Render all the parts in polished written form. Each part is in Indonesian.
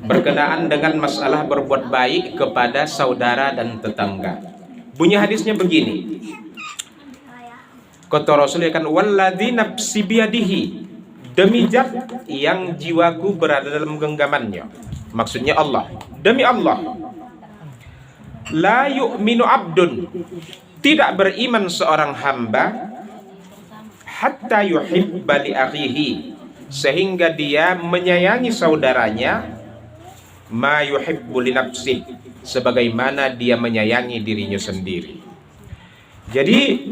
berkenaan dengan masalah berbuat baik kepada saudara dan tetangga. Bunyi hadisnya begini. Kata Rasul kan walladzi nafsi biyadihi, demi zat yang jiwaku berada dalam genggamannya. Maksudnya Allah. Demi Allah. La yu'minu abdun, tidak beriman seorang hamba hatta yuhibba li akhihi, sehingga dia menyayangi saudaranya ma yuhibbu li nafsihi, sebagaimana dia menyayangi dirinya sendiri. Jadi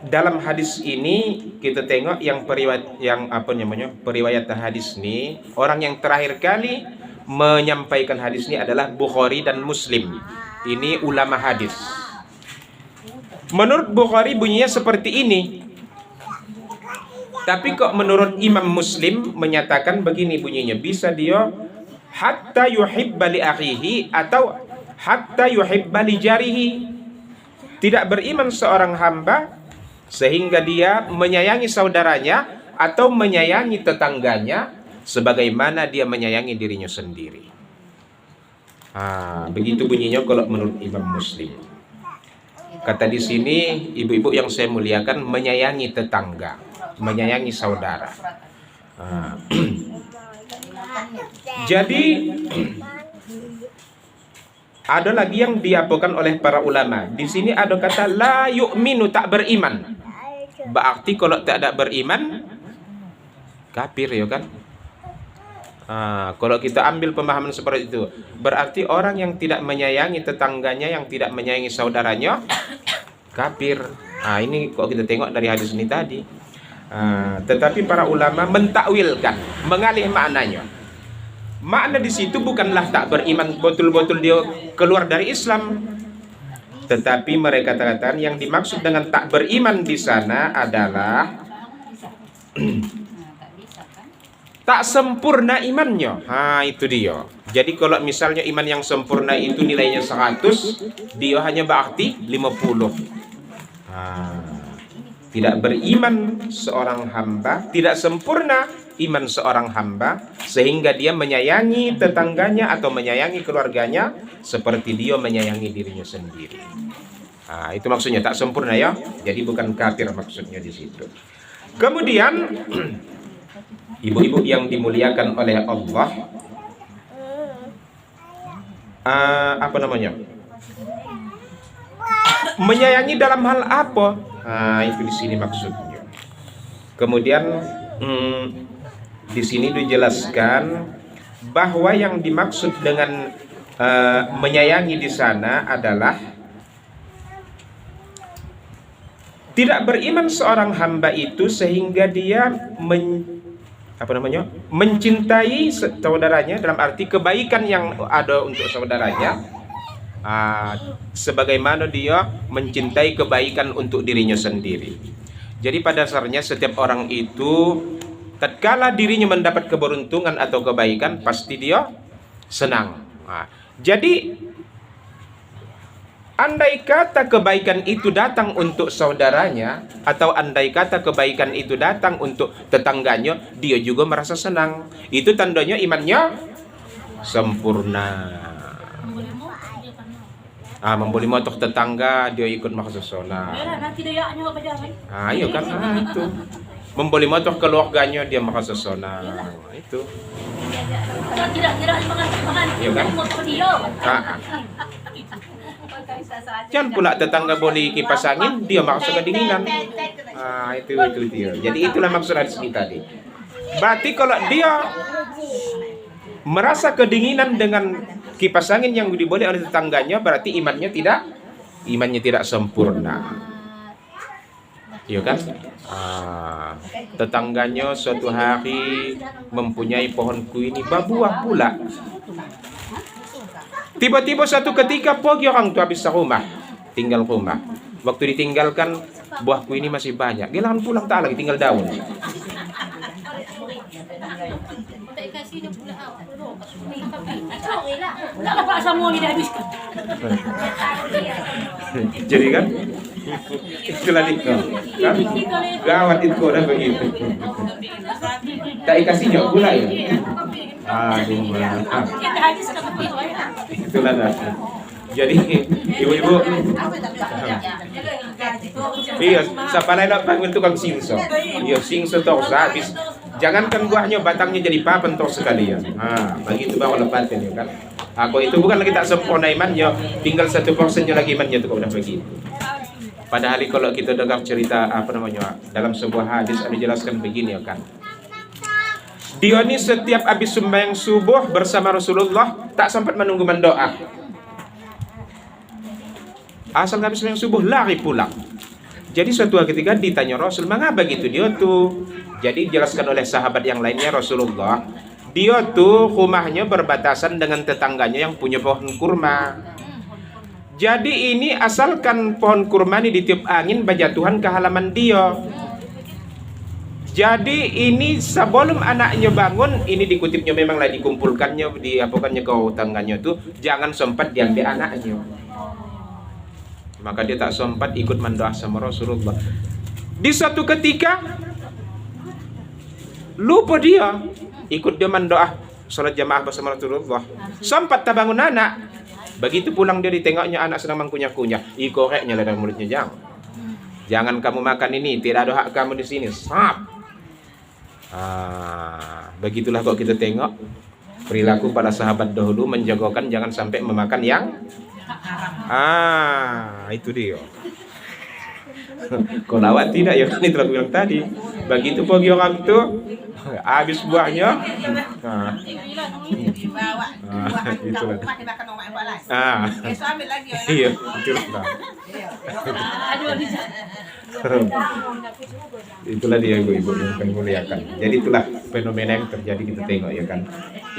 dalam hadis ini kita tengok periwayat hadis ini, orang yang terakhir kali menyampaikan hadis ini adalah Bukhari dan Muslim. Ini ulama hadis. Menurut Bukhari bunyinya seperti ini, tapi kok menurut Imam Muslim menyatakan begini bunyinya, bisa dia hatta yuhibba li akhihi atau hatta yuhibba li jarihi. Tidak beriman seorang hamba sehingga dia menyayangi saudaranya atau menyayangi tetangganya sebagaimana dia menyayangi dirinya sendiri. Begitu bunyinya kalau menurut Imam Muslim. Kata di sini ibu-ibu yang saya muliakan, menyayangi tetangga, menyayangi saudara. Jadi ada lagi yang diapokan oleh para ulama. Di sini ada kata la yu'minu, tak beriman. Berarti kalau tak ada beriman kafir ya kan? Kalau kita ambil pemahaman seperti itu, berarti orang yang tidak menyayangi tetangganya, yang tidak menyayangi saudaranya kafir. Ini kok kita tengok dari hadis ini tadi. Tetapi para ulama mentakwilkan, mengalih maknanya. Makna di situ bukanlah tak beriman betul-betul dia keluar dari Islam, tetapi mereka katakan yang dimaksud dengan tak beriman di sana adalah tak sempurna imannya. Itu dia. Jadi kalau misalnya iman yang sempurna itu nilainya 100, dia hanya berarti 50. Tidak beriman seorang hamba, tidak sempurna iman seorang hamba sehingga dia menyayangi tetangganya atau menyayangi keluarganya seperti dia menyayangi dirinya sendiri. Itu maksudnya tak sempurna ya. Jadi bukan kafir maksudnya di situ. Kemudian ibu-ibu yang dimuliakan oleh Allah, menyayangi dalam hal apa? Itu di sini maksudnya. Kemudian di sini dijelaskan bahwa yang dimaksud dengan menyayangi di sana adalah tidak beriman seorang hamba itu sehingga dia mencintai saudaranya, dalam arti kebaikan yang ada untuk saudaranya sebagaimana dia mencintai kebaikan untuk dirinya sendiri. Jadi pada dasarnya setiap orang itu tatkala dirinya mendapat keberuntungan atau kebaikan pasti dia senang. Jadi andai kata kebaikan itu datang untuk saudaranya atau andai kata kebaikan itu datang untuk tetangganya, dia juga merasa senang. Itu tandanya imannya sempurna. Membeli motor tetangga dia ikut merasa senang. Iya kan, itu. Membeli motor keluarganya dia merasa senang. Itu. Iya kan? Jangan pula tetangga boleh kipas angin, dia merasa kedinginan. Itu dia. Jadi itulah maksud hadis ini tadi. Berarti kalau dia merasa kedinginan dengan kipas angin yang diboleh oleh tetangganya, berarti imannya tidak sempurna. Iya kan? Tetangganya suatu hari mempunyai pohon kuini berbuah pula. Tiba-tiba satu ketika pergi orang tu habis rumah, tinggal rumah. Waktu ditinggalkan buah kuini masih banyak. Dia langsung pulang, tak lagi tinggal daun. Jadi kan itulah itu kan gawat itu orang begitu. Tak dikasihnya gula ya. Aduh, maaf. Itulah dah. Jadi ibu-ibu, iya, siapa lain nak panggil tukang singso? Iya, singso toh habis. Jangankan buahnya, batangnya jadi papan toh sekalian. Begitu bawa lepatin ya kan. Aku itu bukan lagi tak sempurna imannya, tinggal 1% lagi imannya itu udah begitu. Padahal kalau kita dengar cerita dalam sebuah hadis ada jelaskan begini ya kan. Dia ini setiap habis sembahyang subuh bersama Rasulullah tak sempat menunggu mendoa. Asal habis sembahyang subuh lari pulang. Jadi suatu ketika ditanya Rasul, mengapa gitu dia tuh? Jadi dijelaskan oleh sahabat yang lainnya, Rasulullah, dia tuh rumahnya berbatasan dengan tetangganya yang punya pohon kurma. Jadi ini asalkan pohon kurma ini ditiup angin berjatuhan ke halaman dia. Jadi ini sebelum anaknya bangun, ini dikutipnya memanglah dikumpulkannya, diapakannya ke tetangganya tuh, jangan sempat diambil anaknya. Maka dia tak sempat ikut mendoa sama Rasulullah. Di suatu ketika lupa dia ikut dia mendoa sholat jamaah bersama Rasulullah. Sempat tak bangun anak. Begitu pulang dia ditengoknya anak sedang mengkunyah-kunyah. Koreknya dalam mulutnya, jangan kamu makan ini, tidak ada hak kamu di sini. Sap. Begitulah kok kita tengok perilaku para sahabat dahulu menjagokan jangan sampai memakan yang itu dia. Kau lawat tidak ya kan, itu aku bilang tadi. Begitu pergi orang tu habis buahnya itulah. Iya, itulah. Itulah dia ibu-ibu yang kami muliakan. Jadi itulah fenomena yang terjadi kita tengok ya kan.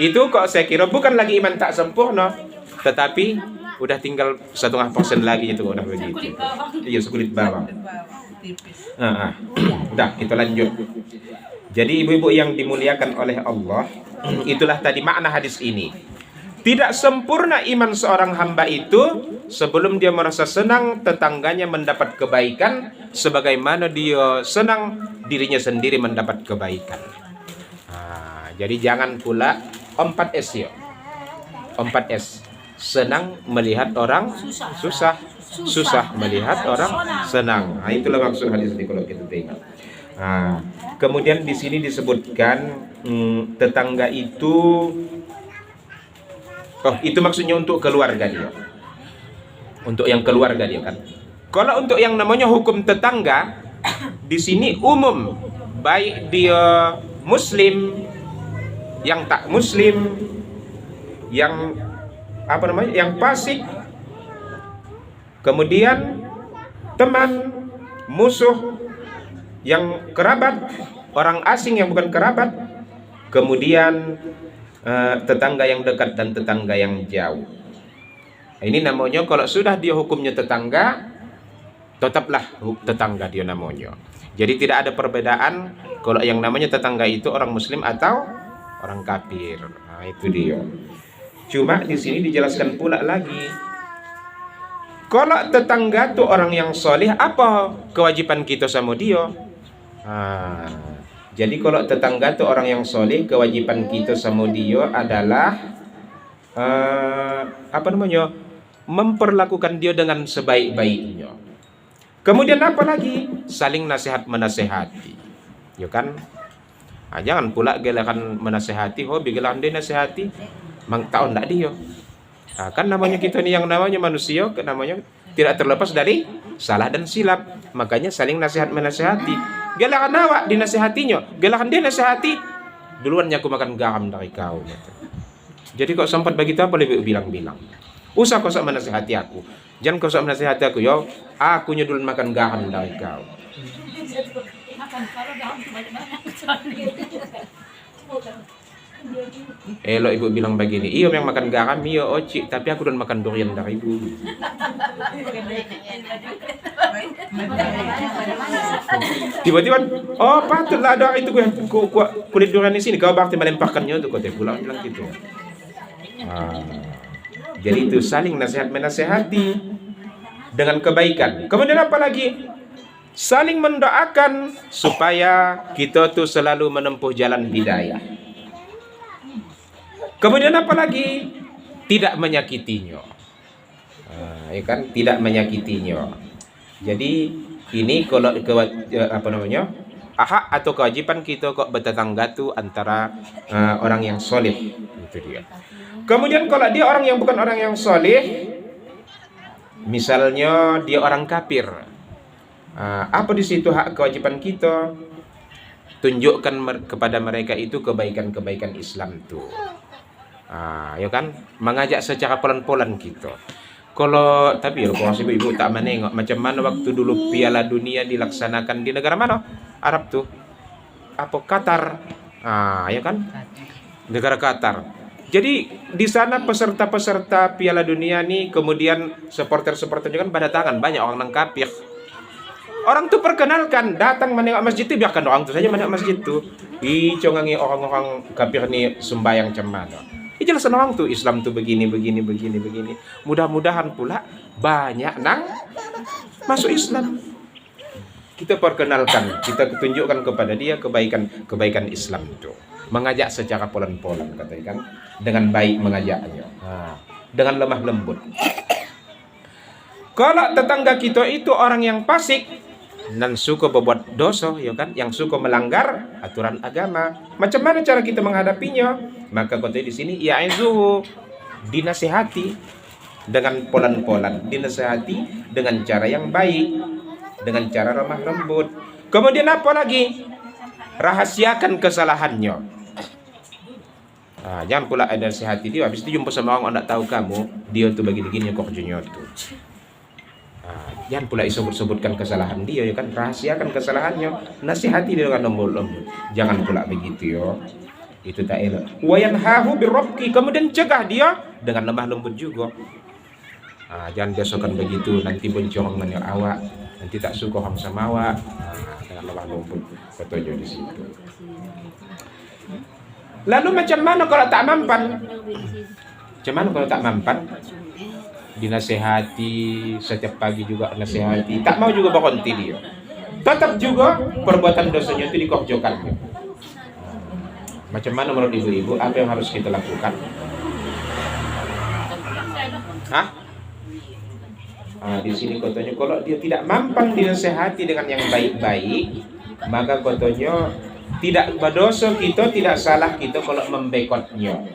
Itu kok saya kira bukan lagi iman tak sempurna, tetapi udah tinggal 0,5% lagi itu udah begitu. Iya, sekulit bawang. Udah kita lanjut. Jadi ibu-ibu yang dimuliakan oleh Allah, itulah tadi makna hadis ini. Tidak sempurna iman seorang hamba itu sebelum dia merasa senang tetangganya mendapat kebaikan sebagaimana dia senang dirinya sendiri mendapat kebaikan. Jadi jangan pula 4S ya. 4S. Senang melihat orang susah, susah melihat orang senang. Itulah maksud hadis ini kalau kita tengok. Kemudian di sini disebutkan tetangga itu, itu maksudnya untuk keluarga dia, untuk yang keluarga dia kan. Kalau untuk yang namanya hukum tetangga di sini umum, baik dia Muslim, yang tak Muslim, yang yang fasik, kemudian teman, musuh, yang kerabat, orang asing yang bukan kerabat, kemudian tetangga yang dekat dan tetangga yang jauh. Ini namanya kalau sudah dia hukumnya tetangga, tetaplah tetangga dia namanya. Jadi tidak ada perbedaan kalau yang namanya tetangga itu orang Muslim atau orang kafir. Itu dia. Cuma di sini dijelaskan pula lagi, kalau tetangga tuh orang yang soleh, apa kewajiban kita sama dia? Jadi kalau tetangga tuh orang yang soleh, kewajiban kita sama dia adalah memperlakukan dia dengan sebaik-baiknya. Kemudian apa lagi? Saling nasihat menasehati, ya kan? Jangan pula gelakan menasehati, gelakan dia nasihati, mang tahu ndak dia. Kan namanya kita nih yang namanya manusia, namanya tidak terlepas dari salah dan silap. Makanya saling nasihat menasehati. Gelakan awak dinasehatinya, gelakan dia nasihati, duluan aku makan garam dari kau. Jadi kok sempat begitu apa lebih bilang-bilang. Usah kau sok menasehati aku. Jangan kau sok menasehati aku, yo. Aku duluan makan garam dari kau. Lo ibu bilang begini, iyo yang makan garam, iyo oci, tapi aku udah makan durian dari ibu. Tiba-tiba, patutlah ada itu kulit durian di sini, kau berarti melemparkannya tuh, kau pulang bilang gitu. Jadi itu saling nasihat menasehati dengan kebaikan. Kemudian apa lagi? Saling mendoakan supaya kita tuh selalu menempuh jalan hidayah. Kemudian apa lagi? Tidak menyakitinya. Ya kan, tidak menyakitinya. Jadi ini kalau apa namanya, hak atau kewajiban kita kok bertetangga tuh antara orang yang soleh, itu dia. Kemudian kalau dia orang yang bukan orang yang soleh, misalnya dia orang kafir, apa di situ hak kewajiban kita? Tunjukkan kepada mereka itu kebaikan-kebaikan Islam tuh. Ya kan, mengajak secara pelan-pelan gitu. Kalau tapi ya kalau ibu tak menengok macam mana waktu dulu Piala Dunia dilaksanakan di negara mana? Arab tuh. Apa Qatar? Ya kan? Negara Qatar. Jadi di sana peserta-peserta Piala Dunia nih, kemudian supporter-supporternya kan pada tangan banyak orang kafir. Orang tuh perkenalkan, datang menengok masjid itu, biarkan orang tuh saja menengok masjid tuh. Congangi orang-orang kafir nih sembahyang cemana. Jelasan orang tuh Islam tuh begini. Mudah-mudahan pula banyak nang masuk Islam. Kita perkenalkan, kita tunjukkan kepada dia kebaikan Islam itu. Mengajak secara pelan-pelan, katakan dengan baik mengajaknya, dengan lemah lembut. Kalau tetangga kita itu orang yang fasik dan suka berbuat dosa, ya kan, yang suka melanggar aturan agama, macam mana cara kita menghadapinya? Maka kata di sini ya'zuhu, dinasihati dengan pelan-pelan, dinasihati dengan cara yang baik, dengan cara ramah lembut. Kemudian apa lagi? Rahasiakan kesalahannya. Jangan pula ada nasihati dia, habis itu jumpa sama orang tak tahu kamu, dia tuh begini-gini kerjanya tuh. Jangan pula disebut-sebutkan kesalahan dia, ya kan, rahasiakan kesalahannya, nasihati dia dengan lembut-lembut. Jangan pula begitu, ya. Itu tak elok. Wa yanhahu birrafqi, kemudian cegah dia dengan lemah lembut juga. Jangan biasakan begitu, nanti boncong dengan awak, nanti tak suka orang sama awak. Dengan lemah lembut, petunjuk di situ. Lalu macam mana kalau tak mampan? Macam mana kalau tak mampan? Dinasehati setiap pagi juga nasihati, tak mau juga berhenti dia, tetap juga perbuatan dosanya itu dikerjakan. Macam mana menurut ibu-ibu, apa yang harus kita lakukan? Di sini katanya kalau dia tidak mampan dinasehati dengan yang baik-baik, maka katanya tidak berdosa kita, tidak salah kita kalau membekotnya.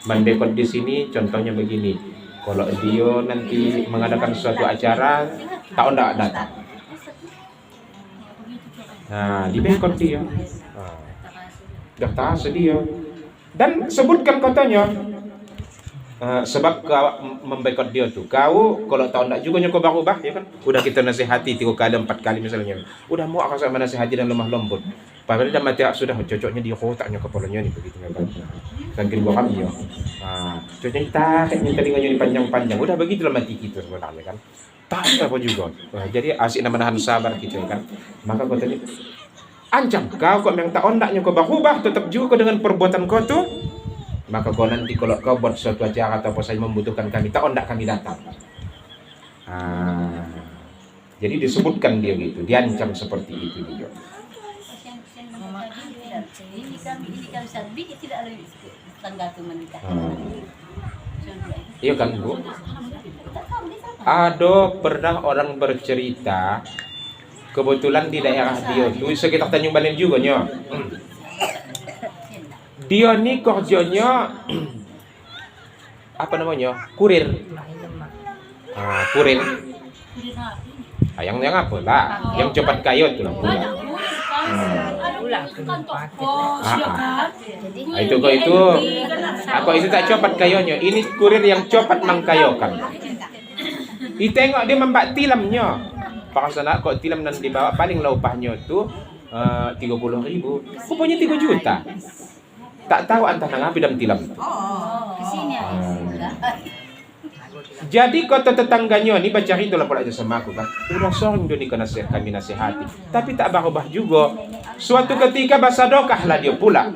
Membekot di sini contohnya begini. Kalau dia nanti mengadakan suatu acara, tak datang. Dibekot dia. Dah tak sedia. Dan sebutkan katanya, sebab kau membekot dia tuh, kau kalau tahu tak juga nyokok berubah, ya kan? Udah kita nasihati 3 kali 4 kali misalnya, udah mau akan sama nasihati dan lemah lembut. Padahal dah mati sudah cocoknya di kotaknya kepalanya nih begitu kan. Saking gua kami ya. Cocoknya tak minta dengannya panjang-panjang. Udah begitulah mati kita sebenarnya kan. Tak apa juga. Jadi asik menahan sabar gitu kan. Maka kau tadi ancam kau kok memang tak ondaknya kau berubah tetap juga dengan perbuatan kau tuh. Maka kau nanti kalau kau buat suatu acara atau apa saja membutuhkan kami, tak ondak kami datang. Jadi disebutkan dia gitu, diancam seperti itu dia. Ini kami sabi tidak ada tangga tu menikah. Iya kan Bu? Ada pernah orang bercerita, kebetulan di daerah dia tuh sekitar Tanjung Balin juga nya. Dia nih kerjanya apa namanya? Kurir. Kurir. Yang apa lah? Yang cepat kayu tuh lah. Itu tak cepat kayunya. Ini kurir yang cepat mengkayokan. Ditengok dia membak tilamnya. Paksana kok tilam dan dibawa paling lah upahnya tuh 30.000. Rupanya 3 juta. Tak tahu antara ngapi dan tilam. Jadi kota tetangganya ni baca itu lah pula aja sama aku kan. Udah sering dia ni kami nasihati, tapi tak berubah juga. Suatu ketika basadokah lah dia pula.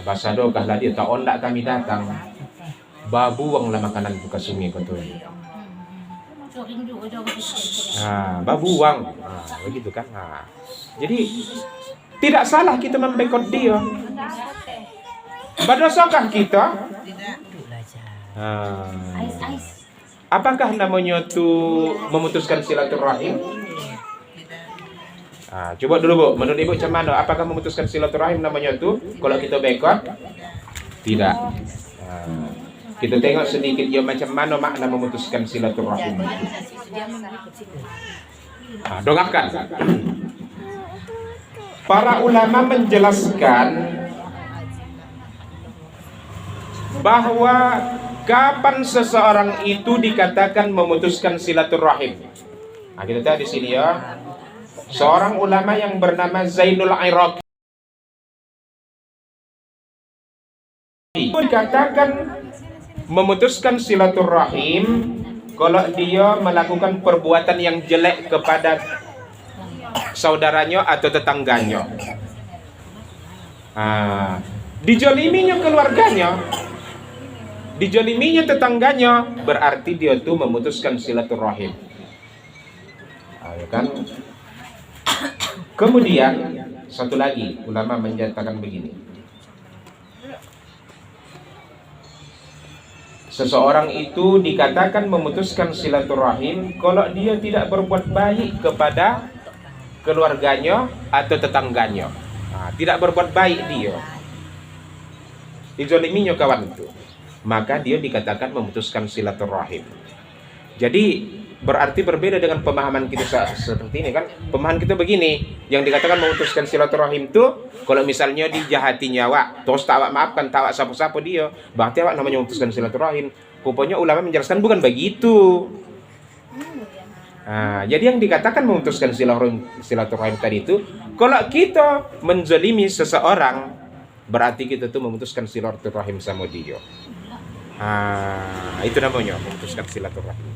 Basadokah lah dia, tak ondak kami datang. Babuang lah makanan buka sungai kota ini. Babuang. Begitu kan. Jadi tidak salah kita membekot dia. Berdosakah kita? Tidak. Ais. Apakah namanya tuh memutuskan silaturahim? Coba dulu Bu, menurut Ibu macam mana? Apakah memutuskan silaturahim namanya tuh kalau kita boikot? Tidak. Kita tengok sedikit ya macam mana makna memutuskan silaturahim. Dengarkan. Para ulama menjelaskan bahwa kapan seseorang itu dikatakan memutuskan silaturahim. Kita tahu di sini ya. Seorang ulama yang bernama Zainul Iraqi dikatakan memutuskan silaturahim kalau dia melakukan perbuatan yang jelek kepada saudaranya atau tetangganya. Dijoliminya keluarganya, dijoliminya tetangganya, berarti dia tuh memutuskan silaturahim. Ya kan? Kemudian satu lagi ulama menyatakan begini. Seseorang itu dikatakan memutuskan silaturahim kalau dia tidak berbuat baik kepada keluarganya atau tetangganya. Tidak berbuat baik dia, dizoliminya kawan itu, maka dia dikatakan memutuskan silaturahim. Jadi berarti berbeda dengan pemahaman kita seperti ini kan. Pemahaman kita begini, yang dikatakan memutuskan silaturahim itu kalau misalnya dijahati nyawa, terus tak awak maafkan, tak awak sapu-sapu dia, berarti awak namanya memutuskan silaturahim. Rupanya ulama menjelaskan bukan begitu. Jadi yang dikatakan memutuskan silaturahim tadi itu kalau kita menzalimi seseorang, berarti kita tuh memutuskan silaturahim sama dia. Itu namanya memutuskan silaturahim.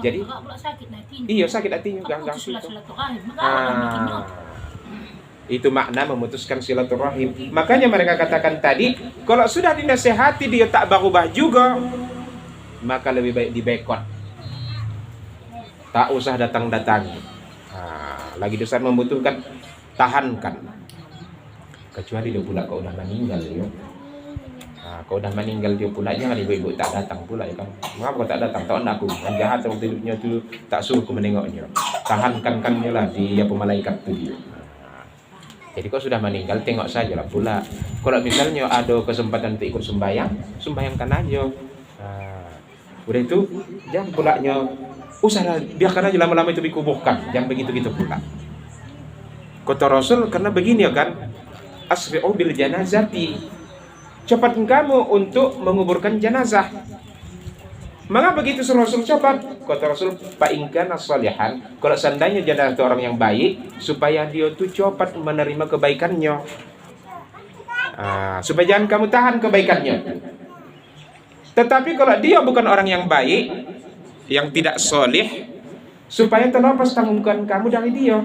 Jadi iya sakit hatinya ganggang itu. Itu makna memutuskan silaturahim. Makanya mereka katakan tadi, kalau sudah dinasehati dia tak berubah juga, maka lebih baik diboikot. Tak usah datang-datangi. Lagi dosa membutuhkan, tahankan. Kecuali dia pula kau udah meninggal ya. Kau udah meninggal dia pula, jangan ibu-ibu tak datang pula ya kan. Mengapa kau tak datang? Tahu nak aku yang jahat waktu hidupnya tu tak suruh aku menengoknya. Tahankannya lah dia pemalaikat tu dia. Jadi kau sudah meninggal tengok saja lah pula. Kalau misalnya ada kesempatan untuk ikut sembahyangkan aja. Udah itu jangan pulanya usahlah biarkan aja lama-lama itu dikuburkan. Jangan begitu-gitu pula. Kata Rasul karena begini ya kan. Asri'u bil janazati. Cepat kamu untuk menguburkan jenazah. Mengapa begitu Rasul cepat? Kata Rasul, fa'inkan as-salihan. Kalau seandainya jenazah itu orang yang baik, supaya dia itu cepat menerima kebaikannya. Supaya jangan kamu tahan kebaikannya. Tetapi kalau dia bukan orang yang baik, yang tidak solih, supaya terlepas tanggungan kamu dari dia.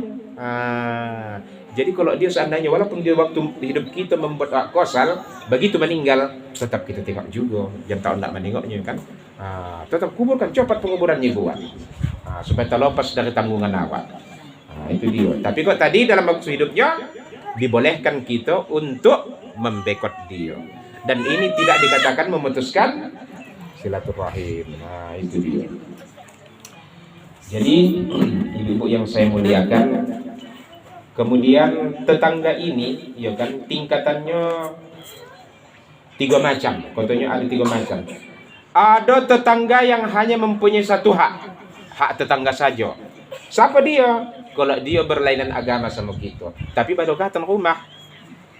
Jadi kalau dia seandainya walaupun dia waktu hidup kita membuat kosal, begitu meninggal tetap kita tengok juga. Jangan tahu nak menengoknya kan. Tetap kuburkan, cepat penguburannya buat. Supaya terlepas dari tanggungan awak. Itu dia. Tapi kok tadi dalam waktu hidupnya dibolehkan kita untuk membekot dia. Dan ini tidak dikatakan memutuskan silaturahim. Itu dia. Jadi ibu-ibu yang saya muliakan, kemudian tetangga ini, ya kan, tingkatannya 3 macam. Katanya ada 3 macam. Ada tetangga yang hanya mempunyai satu hak tetangga saja. Siapa dia? Kalau dia berlainan agama sama kita, tapi berdekatan rumah,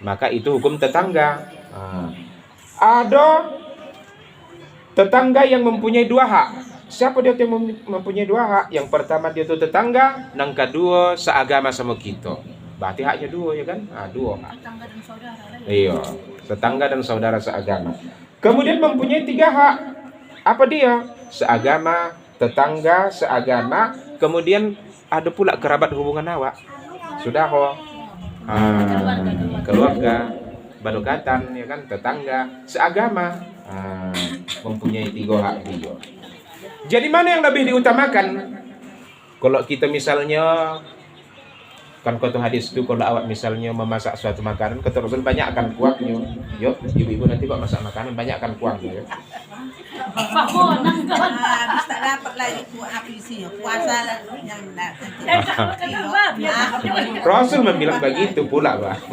maka itu hukum tetangga. Ada tetangga yang mempunyai 2 hak. Siapa dia yang mempunyai 2 hak? Yang pertama dia itu tetangga, yang kedua seagama sama kita. Berarti haknya 2 ya kan? 2 hak. Tetangga dan saudara. Iya, tetangga dan saudara seagama. Kemudian mempunyai 3 hak. Apa dia? Seagama, tetangga, seagama. Kemudian ada pula kerabat hubungan awak. Sudah kok. Keluarga, berdekatan ya kan, tetangga, seagama. Mempunyai 3 hak dia. Jadi mana yang lebih diutamakan? Kalau kita misalnya Kan kata hadis itu kalau awak misalnya memasak suatu makanan, kata Rasul banyak akan kuahnya. Yuk, ibu-ibu nanti kok masak makanan banyak akan kuahnya. Yuk. Habis tak dapat lagi api sih, puasa lah yang Rasul membilang begitu pula, Pak.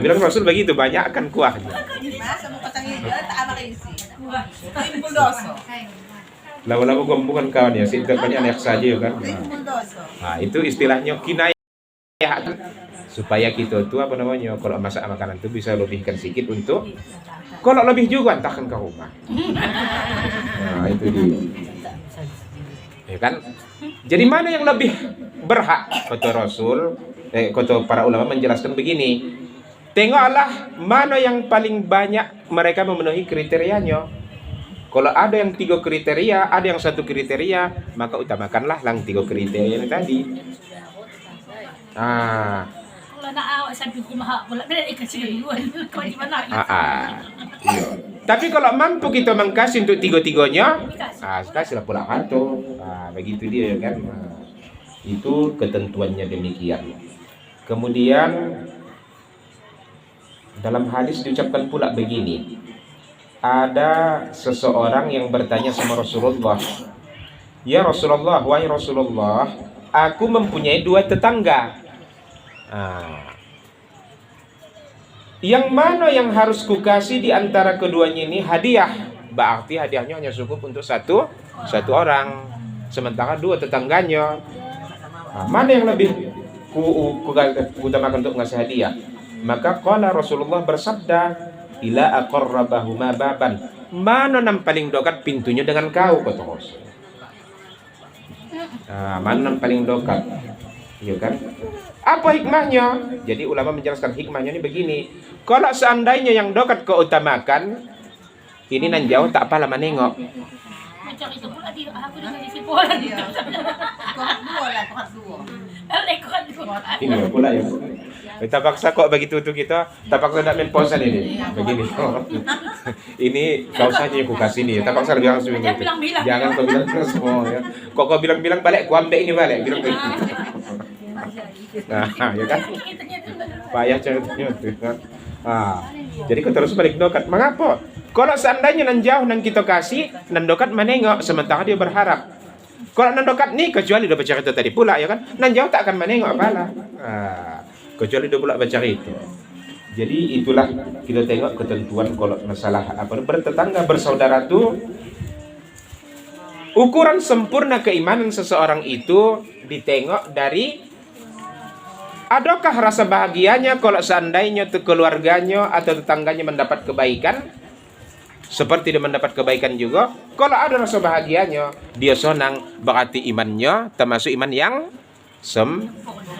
Bilang Rasul begitu banyak akan kuahnya. masa mau patang hijau tak apa isi. Timbul doso. Lama-lama gompungan kawan ya, sehingga banyak anak saja ya kan. Timbul doso. Itu istilahnya kinayah supaya kita tuh apa namanya kalau masak makanan itu bisa lebihkan sedikit untuk kalau lebih juga entahkan ke rumah. Itu dia. Ya kan? Jadi mana yang lebih berhak? Kata Rasul, kata para ulama menjelaskan begini. Tengoklah mana yang paling banyak mereka memenuhi kriterianya. Kalau ada yang 3 kriteria, ada yang 1 kriteria, maka utamakanlah yang 3 kriteria yang tadi. Kalau nak awak sampai rumah pula bila ikan duluan. Kau di mana? Iya. Tapi kalau mampu kita mengkasih untuk 3-tiganya, kasihlah pula kartu. Begitu dia ya kan. Itu ketentuannya demikian. Kemudian dalam hadis diucapkan pula begini. Ada seseorang yang bertanya sama Rasulullah, "Ya Rasulullah, wahai Rasulullah, aku mempunyai 2 tetangga. Yang mana yang harus kukasih di antara keduanya ini hadiah? Berarti hadiahnya hanya cukup untuk satu orang. Sementara 2 tetangganya. Mana yang lebih utamakan untuk ngasih hadiah?" Maka qala Rasulullah bersabda, "Ila aqarrabahuma baban." Mana yang paling dekat pintunya dengan kau, kata Rasul. Mana yang paling dekat? Iya kan? Apa hikmahnya? Jadi ulama menjelaskan hikmahnya ini begini. Kalau seandainya yang dekat kau utamakan, ini nan jauh tak apa lama nengok. Macam itu pula dia. Aku dengan isi bola dia. Kohat dua. Ini pula ya. Kita paksa kok begitu tuh kita. Tak paksa nak main posan ini. Begini. Ini kau saja yang ku kasih nih. Tak paksa lebih langsung gitu. Jangan kau bilang semua ya. Kok kau bilang balik, ku ambil ini balik. Bilang begitu. Ya kan? Payah ceritanya tuh kan. Jadi kau terus balik dekat. Mengapa? Kalau seandainya nan jauh nan kita kasih, nan dekat menengok sementara dia berharap. Kalau nan dekat nih kecuali dia baca itu tadi pula ya kan. Nan jauh tak akan menengok apalah. Kecuali dia pula baca itu. Jadi itulah kita tengok ketentuan kalau masalah apa bertetangga bersaudara tuh ukuran sempurna keimanan seseorang itu ditengok dari adakah rasa bahagianya kalau seandainya tuh keluarganya atau tetangganya mendapat kebaikan seperti dia mendapat kebaikan juga. Kalau ada rasa bahagianya, dia senang, berarti imannya termasuk iman yang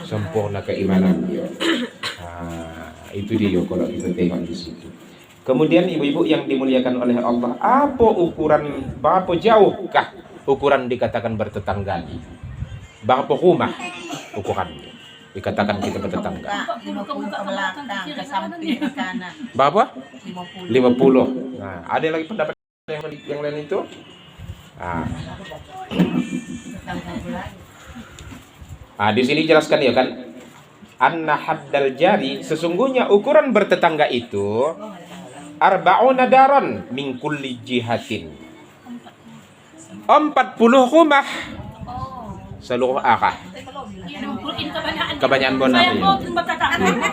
sempurna keimanannya. Itu dia kalau kita tengok di situ. Kemudian ibu-ibu yang dimuliakan oleh Allah, apa ukuran, berapa jauhkah ukuran dikatakan bertetangga? Berapa rumah ukurannya? Dikatakan kita bertetangga. 50 ke belakang, ke samping, ke kanan. Berapa? 50. 50. Ada lagi pendapat yang lain itu? Di sini jelaskan ya kan. Anna haddal jari, sesungguhnya ukuran bertetangga itu arba'una daron min kulli jihatin. 40 rumah seluruh arah. Kebanyakan bonar ya.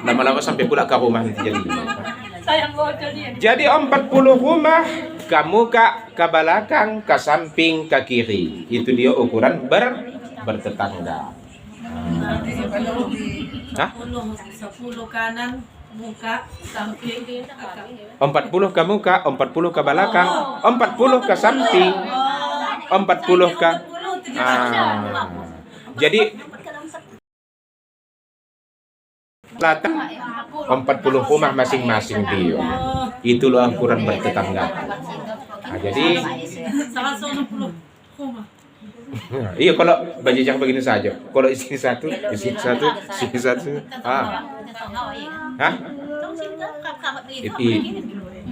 Lama-lama sampai pula ke rumah nanti jadi. Jadi 40 rumah kamu ke belakang, ke samping, ke kiri. Itu dia ukuran bertetangga. 10 kanan, muka, samping, 40 ke muka, 40 ke belakang, 40 ke samping, 40 ke jadi latang 40 rumah masing-masing dia. Itulah ukuran bertetangga. Jadi Iya, kalau bajajang begini saja. Kalau isi satu, isi satu, isi satu. Hah?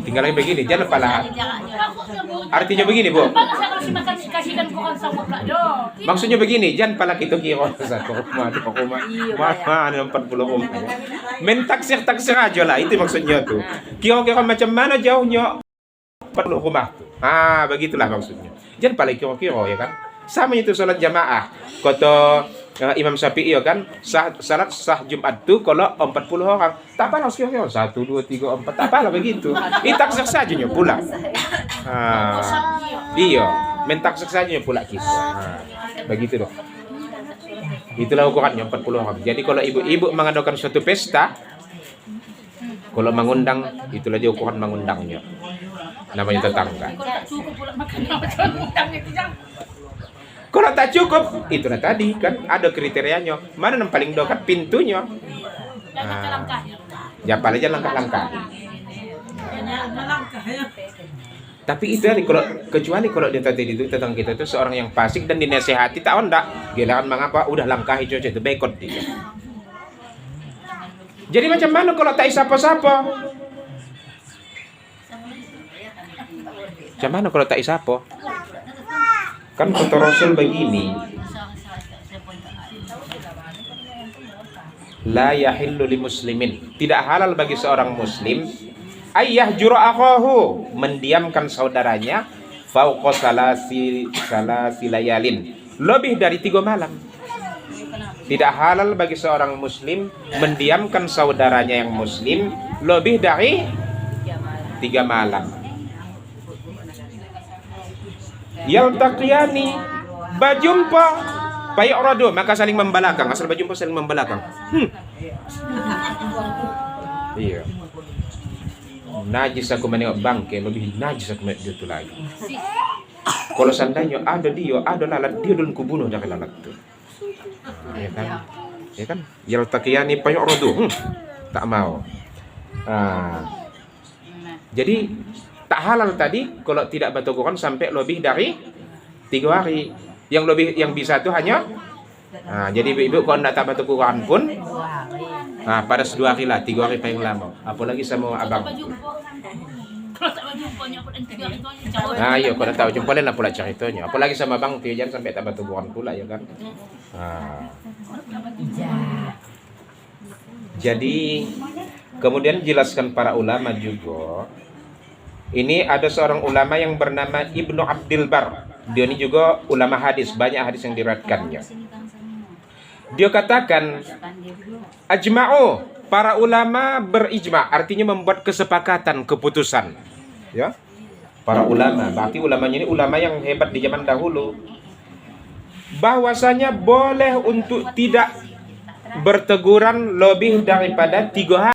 Tinggal lagi begini, jangan lupa lahat. Artinya begini, Bu. Maksudnya begini, jangan pala kita kira satu rumah, dua rumah, mana 40 rumah. Men taksir aja lah, itu maksudnya tuh. Kira-kira macam mana jauhnya 40 rumah tuh. Begitulah maksudnya. Jangan pala kira-kira ya kan. Sama itu sholat jamaah. Kata Imam Syafi'i ya kan, salat sah Jumat tuh kalau 40 orang. Tak apalah kira-kira 1 2 3 4, tak apalah begitu. Taksir saja pula. Iya, mentaksir saja pula kita. Begitu dong. Itulah ukurannya 40 orang. Jadi kalau ibu-ibu mengadakan suatu pesta, kalau mengundang, itulah dia ukuran mengundangnya. Namanya tetangga. Kalau tak cukup, itulah tadi kan ada kriterianya. Mana yang paling dekat pintunya? Japal aja langkah-langkah. Tapi itu kalau kecuali kalau dia tadi itu tentang kita itu seorang yang fasik dan dinasihati tak onda. Gilaan mengapa udah langkahi cuaca itu bekot dia. Jadi macam mana kalau tak isapa-sapa? Macam mana kalau tak isapa? Kan kata Rasul begini, la yahillu li muslimin, tidak halal bagi seorang muslim ayah jura akhahu, mendiamkan saudaranya fauqa salasi layalin, lebih dari 3 malam. Tidak halal bagi seorang muslim mendiamkan saudaranya yang muslim lebih dari 3 malam. Yaltaqiyani, berjumpa fayuradu, maka saling membelakang. Asal berjumpa saling membelakang. Iya. Najis aku menengok bangke, lebih najis aku menengok itu lagi. Kalau seandainya ada dia, ada lalat, dia dulu kubunuh dari lalat itu. Ya kan? Ya kan? Yaltaqiyani fayuradu. Tak mau. Jadi tak halal tadi kalau tidak baca Quran sampai lebih dari 3 hari. Yang bisa itu hanya jadi ibu-ibu kalau tidak baca Quran pun pada 2 hari lah, 3 hari paling lama. Apalagi sama abang. Iya, kalau tahu jumpa lain pula ceritanya. Apalagi sama abang tu jangan sampai tak baca Quran pula ya kan. Jadi kemudian jelaskan para ulama juga. Ini ada seorang ulama yang bernama Ibnu Abdil Bar. Dia ini juga ulama hadis, banyak hadis yang diriwayatkannya. Dia katakan, ajma'u, para ulama berijma', artinya membuat kesepakatan, keputusan. Ya, para ulama, berarti ulamanya ini ulama yang hebat di zaman dahulu. Bahwasanya boleh untuk tidak berteguran lebih daripada 3 hari.